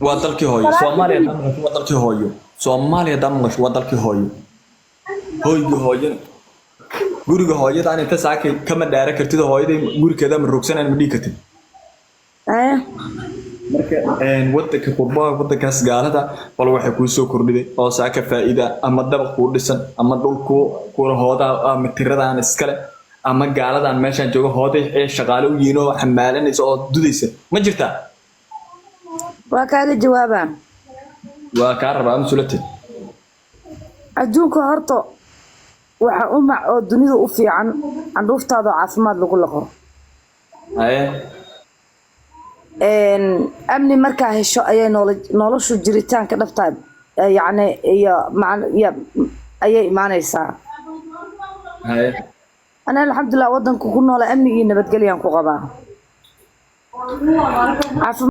wadalkii hooyo Soomaaliya dam maqash wadalkii hooyo Soomaaliya dam maqash wadalkii hooyo hooyo hooyo guriga hooyada aan inta saakay kama dhaara kartid hooyada gurigeeda ma rogsanaan ma dhigi kartid marka wadanka qurbaha wadankaas gaalada bal waxay ku soo kordhiday oo saaka faa'iida ama dabaq ku dhisan ama dhulku ku hooda ama tiradaan iskale ama gaaladan meeshan jooga hooday ee shaqaale u yiino xamaalanaysa oo dudaysa ma jirtaa waa kaaga jawaabaan waa ka rabaa masuuliyad adduunka horta waxa umac oo dunida u fiican andhuuftaada caafimaad lagu laqo amni markaa hesho ayay noloshu jiritaanka dhabtaa yacni iyo ayay imaanaysaa ana alxamdulilah wadanka ku nool amni iyo nabadgelyan ku qabaa